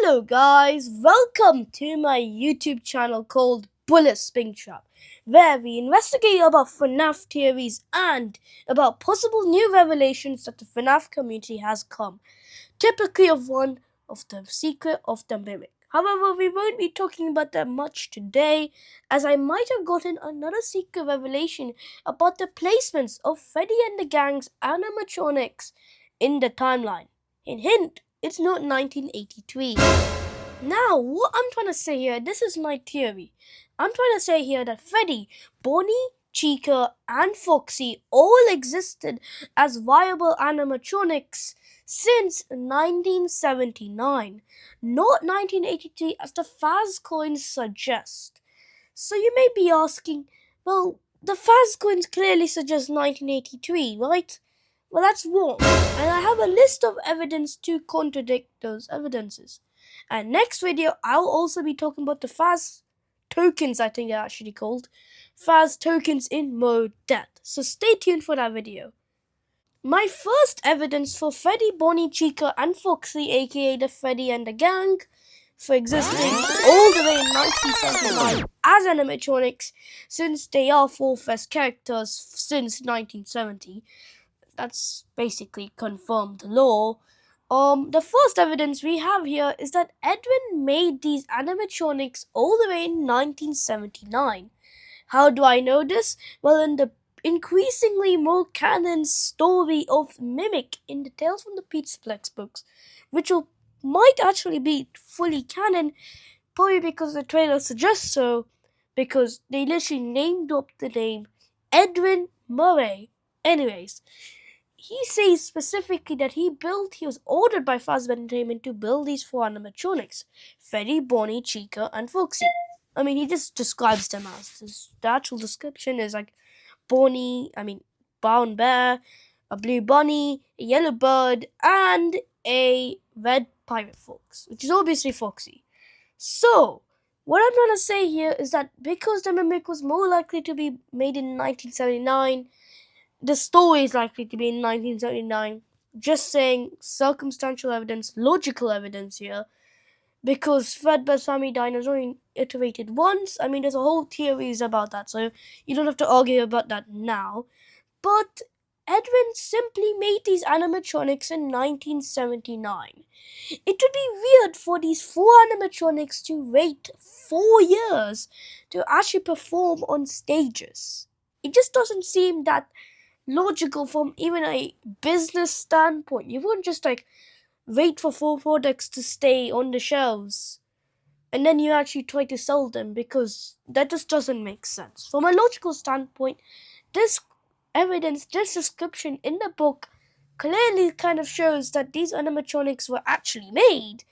Hello guys, welcome to my YouTube channel called Bullet Springtrap, where we investigate about FNAF theories and about possible new revelations that the FNAF community has come, typically of one of the secret of the mimic. However, we won't be talking about that much today, as I might have gotten another secret revelation about the placements of Freddy and the gang's animatronics in the timeline. Hint, it's not 1983. Now, what I'm trying to say here, this is my theory. I'm trying to say here that Freddy, Bonnie, Chica, and Foxy all existed as viable animatronics since 1979, not 1983 as the Faz coins suggest. So you may be asking, well, the Faz coins clearly suggest 1983, right? Well, that's wrong, and I have a list of evidence to contradict those evidences. And next video, I'll also be talking about the Faz tokens, I think they're actually called. Faz tokens in mode death. So stay tuned for that video. My first evidence for Freddy, Bonnie, Chica, and Foxy, aka the Freddy and the Gang, for existing all the way in 1979 as animatronics, since they are full-fledged characters since 1970. That's basically confirmed law. The first evidence we have here is that Edwin made these animatronics all the way in 1979. How do I know this? Well, in the increasingly more canon story of Mimic in the Tales from the Pizzaplex books, which might actually be fully canon, probably because the trailer suggests so, because they literally named up the name Edwin Murray. Anyways, he says specifically that he was ordered by Fazbear Entertainment to build these four animatronics: Freddy, Bonnie, Chica, and Foxy. I mean, he just describes them as this. The actual description is like brown bear, a blue bunny, a yellow bird, and a red pirate fox, which is obviously Foxy. So, what I'm trying to say here is that because the Mimic was more likely to be made in 1979, the story is likely to be in 1979. Just saying circumstantial evidence, logical evidence here, because Fredbear's Family Diner is only iterated once. I mean, there's a whole theories about that, so you don't have to argue about that now. But Edwin simply made these animatronics in 1979. It would be weird for these four animatronics to wait 4 years to actually perform on stages. It just doesn't seem that logical from even a business standpoint. You wouldn't just wait for four products to stay on the shelves and then you actually try to sell them, because that just doesn't make sense. From a logical standpoint, this evidence, this description in the book clearly kind of shows that these animatronics were actually made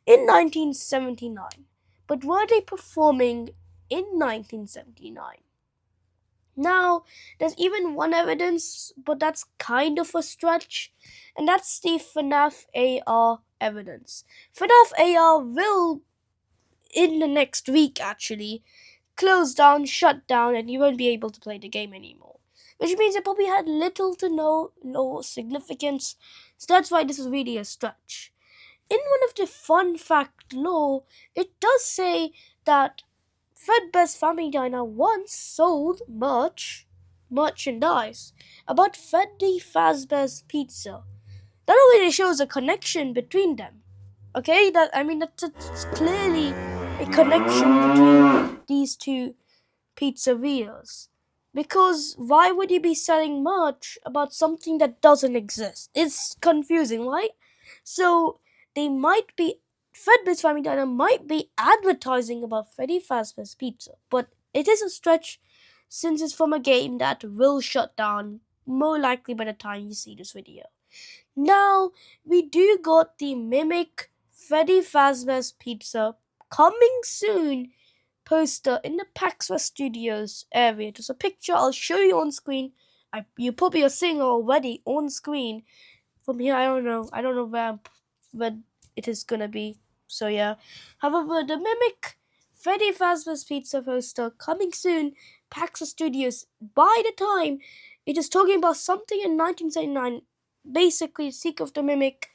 in 1979. But were they performing in 1979? Now, there's even one evidence, but that's kind of a stretch, and that's the FNAF AR evidence. FNAF AR will, in the next week actually, close down, shut down, and you won't be able to play the game anymore. Which means it probably had little to no significance, so that's why this is really a stretch. In one of the fun fact lore, it does say that Fredbear's Family Diner once sold merchandise about Freddy Fazbear's Pizza. That already shows a connection between them. Okay, that's clearly a connection between these two pizzerias. Because why would you be selling merch about something that doesn't exist? It's confusing, right? So Fredbear's Family Diner might be advertising about Freddy Fazbear's Pizza, but it is a stretch since it's from a game that will shut down more likely by the time you see this video. Now, we do got the Mimic Freddy Fazbear's Pizza coming soon poster in the PAX West Studios area. Just a picture I'll show you on screen. You probably are seeing already on screen. From here, I don't know where it is gonna be. So yeah. However, the Mimic Freddy Fazbear's Pizza poster coming soon, PAX West Studios. By the time it is talking about something in 1979, basically Seek of the Mimic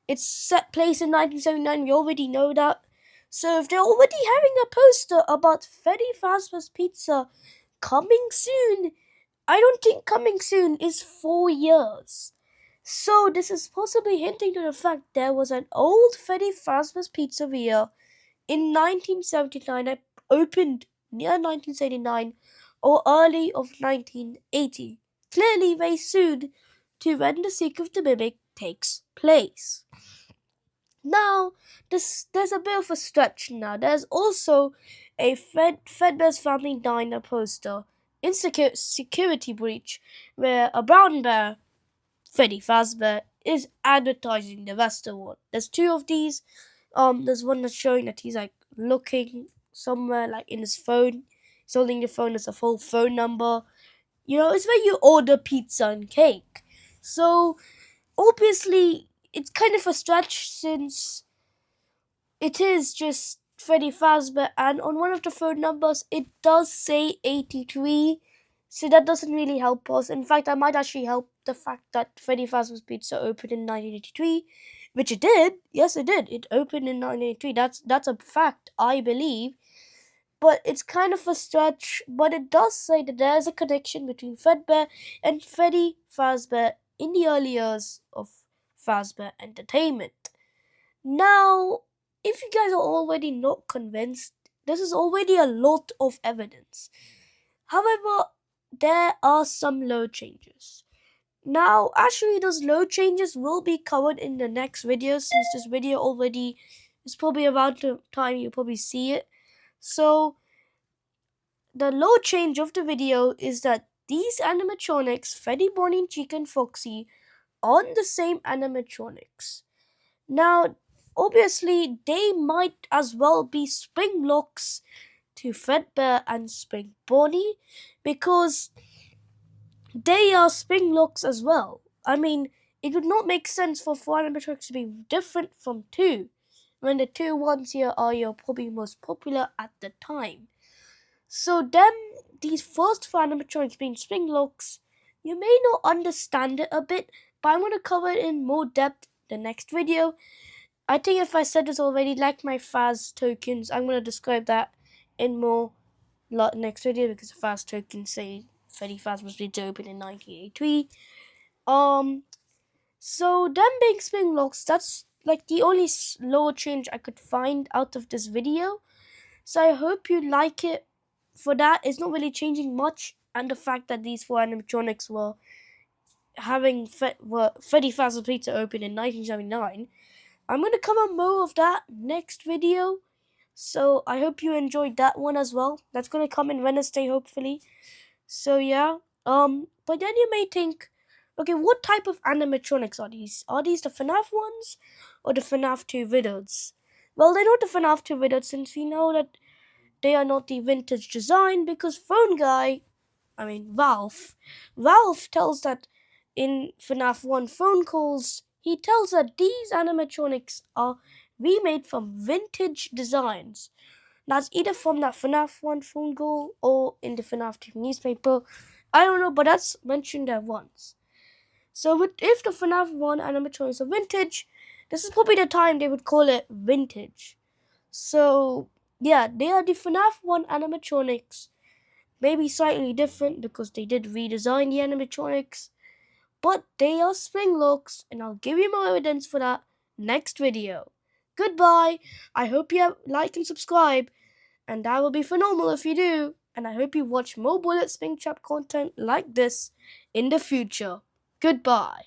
It's set place in 1979. We already know that. So if they're already having a poster about Freddy Fazbear's Pizza coming soon, I don't think coming soon is 4 years. So this is possibly hinting to the fact there was an old Freddy Fazbear's Pizzeria in 1979 that opened near 1979 or early of 1980. Clearly very soon to when the Secret of the Mimic takes place. Now, there's a bit of a stretch now. There's also a Fredbear's Family Diner poster in Security Breach where a brown bear, Freddy Fazbear, is advertising the restaurant. There's two of these. There's one that's showing that he's like looking somewhere like in his phone. He's holding the phone as a full phone number. You know, it's where you order pizza and cake. So obviously it's kind of a stretch since it is just Freddy Fazbear, and on one of the phone numbers it does say 83, so that doesn't really help us. In fact, I might actually help the fact that Freddy Fazbear's Pizza opened in 1983, which it did. Yes, it did. It opened in 1983. That's a fact, I believe. But it's kind of a stretch, but it does say that there's a connection between Fredbear and Freddy Fazbear in the early years of Fazbear Entertainment. Now, if you guys are already not convinced, this is already a lot of evidence. However, there are some low changes. Now, actually, those low changes will be covered in the next video since this video already is probably around the time you probably see it. So, the low change of the video is that these animatronics, Freddy, Bonnie, Chica, and Foxy, aren't the same animatronics. Now, obviously, they might as well be spring locks to Fredbear and Spring Bonnie because they are spring locks as well. I mean, it would not make sense for four animatronics to be different from two when the two ones here are your probably most popular at the time. So then, these first four animatronics being spring locks, you may not understand it a bit, but I'm going to cover it in more depth the next video. I think if I said this already, like my Faz tokens, I'm going to describe that in more next video because the Faz tokens say Freddy Faz was opened in 1983. So them being spring locks, that's like the only lower change I could find out of this video. So I hope you like it. For that, it's not really changing much, and the fact that these four animatronics were having Freddy Fazbear's Pizza open in 1979. I'm going to cover more of that next video. So I hope you enjoyed that one as well. That's going to come in Wednesday, hopefully. So yeah. But then you may think, okay, what type of animatronics are these? Are these the FNAF ones or the FNAF 2 villains? Well, they're not the FNAF 2 villains since we know that they are not the vintage design because Valve tells that in FNAF 1 phone calls, he tells that these animatronics are remade from vintage designs. That's either from that FNAF 1 phone call or in the FNAF 2 newspaper. I don't know, but that's mentioned there once. So if the FNAF 1 animatronics are vintage, this is probably the time they would call it vintage. So, yeah, they are the FNAF 1 animatronics. Maybe slightly different because they did redesign the animatronics. But they are spring locks, and I'll give you more evidence for that next video. Goodbye. I hope you like and subscribe, and that will be phenomenal if you do. And I hope you watch more Bullet Spring Trap content like this in the future. Goodbye.